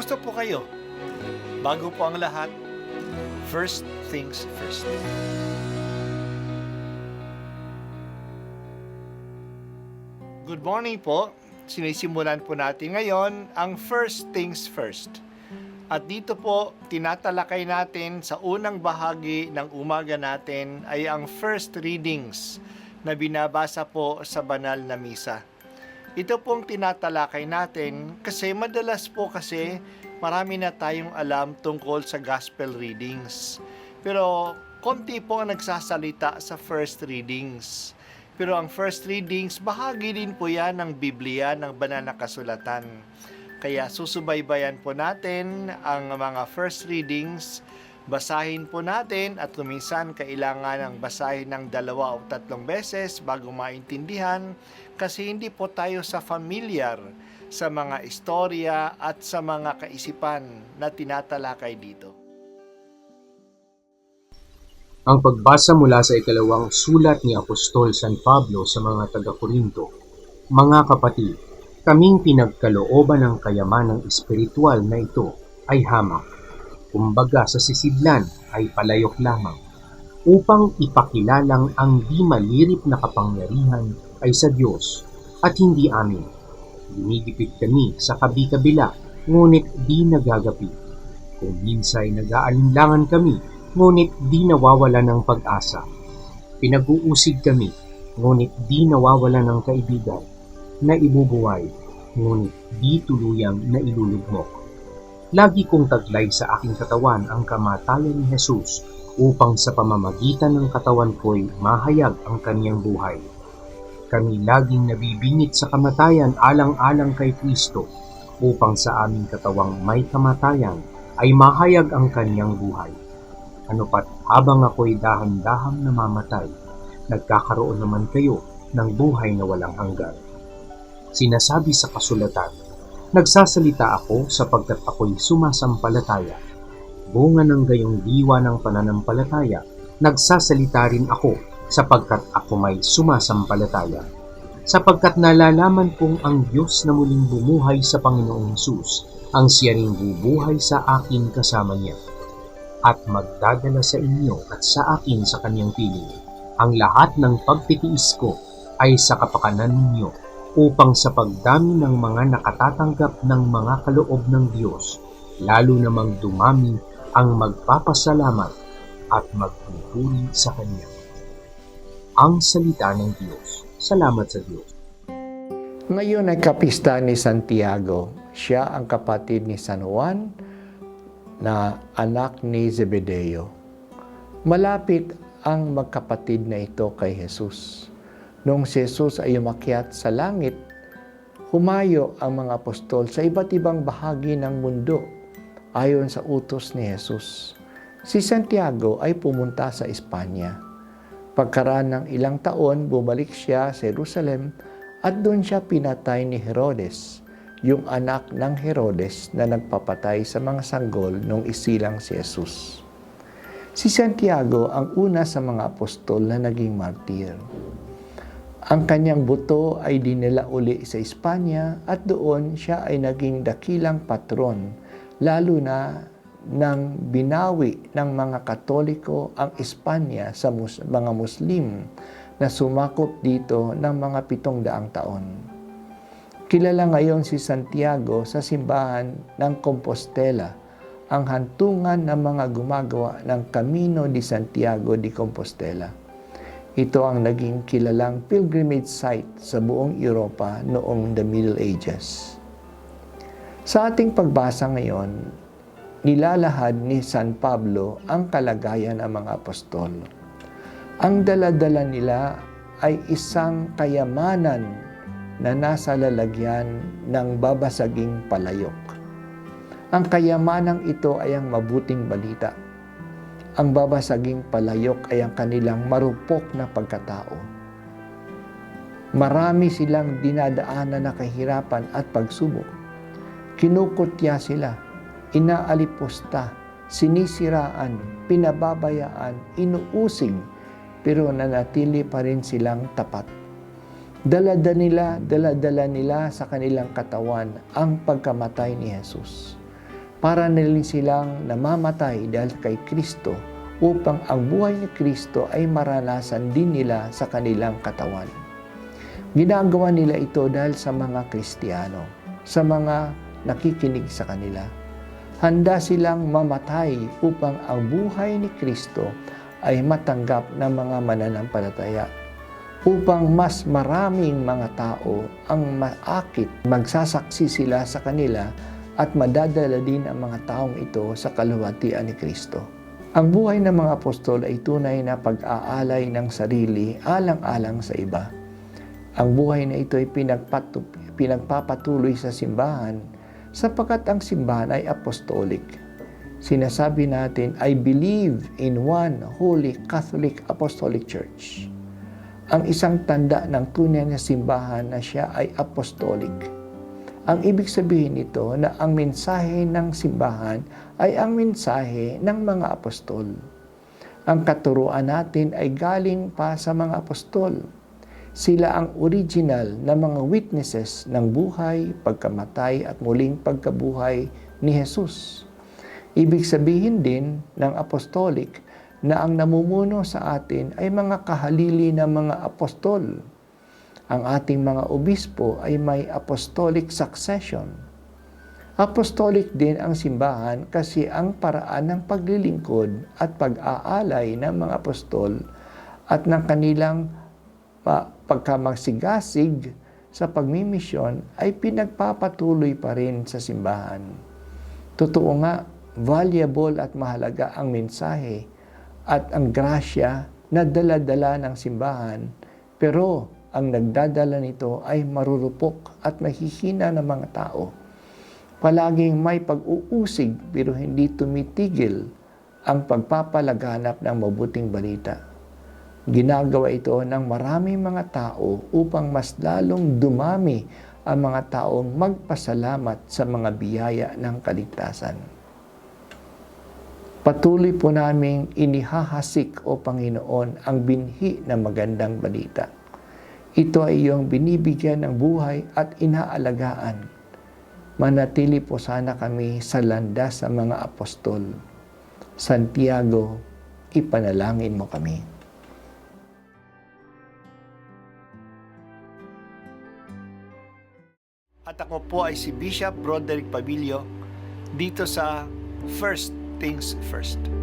Kumusta po kayo? Bago po ang lahat, first things first. Good morning po. Sinisimulan po natin ngayon ang first things first. At dito po, tinatalakay natin sa unang bahagi ng umaga natin ay ang first readings na binabasa po sa banal na misa. Ito pong tinatalakay natin kasi madalas po kasi marami na tayong alam tungkol sa gospel readings. Pero konti po ang nagsasalita sa first readings. Pero ang first readings, bahagi din po yan ng Biblia, ng banal na kasulatan. Kaya susubaybayan po natin ang mga first readings, basahin po natin at kuminsan kailangan ng basahin ng 2 o 3 beses bago maintindihan kasi hindi po tayo familiar sa mga istorya at sa mga kaisipan na tinatalakay dito. Ang pagbasa mula sa ikalawang sulat ni Apostol San Pablo sa mga taga-Korinto. Mga kapatid, kaming pinagkalooban ng kayamanang espiritual na ito ay hamak. Kumbaga sa sisidlan ay palayok lamang, upang ipakilalang ang di malirip na kapangyarihan ay sa Diyos at hindi amin. Dinigipit kami sa kabi-kabila, ngunit di nagagapi. Kung minsay nag-aalinlangan kami, ngunit di nawawala ng pag-asa. Pinag-uusig kami, ngunit di nawawala ng kaibigan. Naibubuhay, ngunit di tuluyang nailulugmok. Lagi kong taglay sa aking katawan ang kamatayan ni Jesus upang sa pamamagitan ng katawan ko'y mahayag ang kaniyang buhay. Kami laging nabibingit sa kamatayan alang-alang kay Kristo upang sa aming katawang may kamatayan ay mahayag ang kaniyang buhay. Ano pat habang ako'y dahan-dahang namamatay, nagkakaroon naman kayo ng buhay na walang hanggan. Sinasabi sa kasulatan, nagsasalita ako sapagkat ako'y sumasampalataya. Bunga ng gayong diwa ng pananampalataya, nagsasalita rin ako sapagkat ako may sumasampalataya. Sapagkat nalalaman kong ang Diyos na muling bumuhay sa Panginoong Hesus, ang siya ring bubuhay sa akin kasama niya. At magdadala sa inyo at sa akin sa kanyang piling. Ang lahat ng pagtitiis ko ay sa kapakanan ninyo, upang sa pagdami ng mga nakatatanggap ng mga kaloob ng Diyos, lalo namang dumami ang magpapasalamat at magpupuri sa Kanya. Ang salita ng Diyos. Salamat sa Diyos. Ngayon ay kapista ni Santiago. Siya ang kapatid ni San Juan na anak ni Zebedeo. Malapit ang magkapatid na ito kay Jesus. Noong si Jesus ay umakyat sa langit, humayo ang mga apostol sa iba't ibang bahagi ng mundo ayon sa utos ni Jesus. Si Santiago ay pumunta sa Espanya. Pagkaraan ng ilang taon, bumalik siya sa Jerusalem at doon siya pinatay ni Herodes, yung anak ng Herodes na nagpapatay sa mga sanggol nung isilang si Jesus. Si Santiago ang una sa mga apostol na naging martir. Ang kanyang buto ay dinala uli sa Espanya at doon siya ay naging dakilang patron, lalo na nang binawi ng mga Katoliko ang Espanya sa mga Muslim na sumakop dito ng mga 700 taon. Kilala ngayon si Santiago sa simbahan ng Compostela, ang hantungan ng mga gumagawa ng Camino de Santiago de Compostela. Ito ang naging kilalang pilgrimage site sa buong Europa noong the Middle Ages. Sa ating pagbasa ngayon, nilalahad ni San Pablo ang kalagayan ng mga apostol. Ang dala-dala nila ay isang kayamanan na nasa lalagyan ng babasaging palayok. Ang kayamanang ito ay ang mabuting balita. Ang babasaging palayok ay ang kanilang marupok na pagkatao. Marami silang dinadaanan na kahirapan at pagsubok. Kinukutya sila, inaalipusta, sinisiraan, pinababayaan, inuusig, pero nanatili pa rin silang tapat. Dala-dala nila sa kanilang katawan ang pagkamatay ni Jesus. para na rin silang namamatay dahil kay Kristo upang ang buhay ni Kristo ay maranasan din nila sa kanilang katawan. Ginagawa nila ito dahil sa mga Kristiyano, sa mga nakikinig sa kanila. Handa silang mamatay upang ang buhay ni Kristo ay matanggap ng mga mananampalataya, upang mas maraming mga tao ang maakit, magsasaksi sila sa kanila at madadala din ang mga taong ito sa kaluwalhatian ni Kristo. Ang buhay ng mga apostol ay tunay na pag-aalay ng sarili alang-alang sa iba. Ang buhay na ito ay pinagpapatuloy sa simbahan sapagkat ang simbahan ay apostolic. Sinasabi natin, I believe in one holy Catholic Apostolic Church. Ang isang tanda ng tunay na simbahan na siya ay apostolic. Ang ibig sabihin nito na ang mensahe ng simbahan ay ang mensahe ng mga apostol. Ang katuruan natin ay galing pa sa mga apostol. Sila ang original na mga witnesses ng buhay, pagkamatay at muling pagkabuhay ni Jesus. Ibig sabihin din ng apostolic na ang namumuno sa atin ay mga kahalili ng mga apostol. Ang ating mga obispo ay may apostolic succession. Apostolic din ang simbahan kasi ang paraan ng paglilingkod at pag-aalay ng mga apostol at ng kanilang pagkamasigasig sa pagmimisyon ay pinagpapatuloy pa rin sa simbahan. Totoo nga, valuable at mahalaga ang mensahe at ang grasya na dala-dala ng simbahan, pero ang nagdadala nito ay marurupok at mahihina ng mga tao. Palaging may pag-uusig pero hindi tumitigil ang pagpapalaganap ng mabuting balita. Ginagawa ito ng maraming mga tao upang mas lalong dumami ang mga taong magpasalamat sa mga biyaya ng kaligtasan. Patuloy po naming inihahasik o Panginoon ang binhi ng magandang balita. Ito ay iyong binibigyan ng buhay at inaalagaan. Manatili po sana kami sa landas sa mga apostol. Santiago, ipanalangin mo kami. At ako po ay si Bishop Broderick Pabilio dito sa First Things First.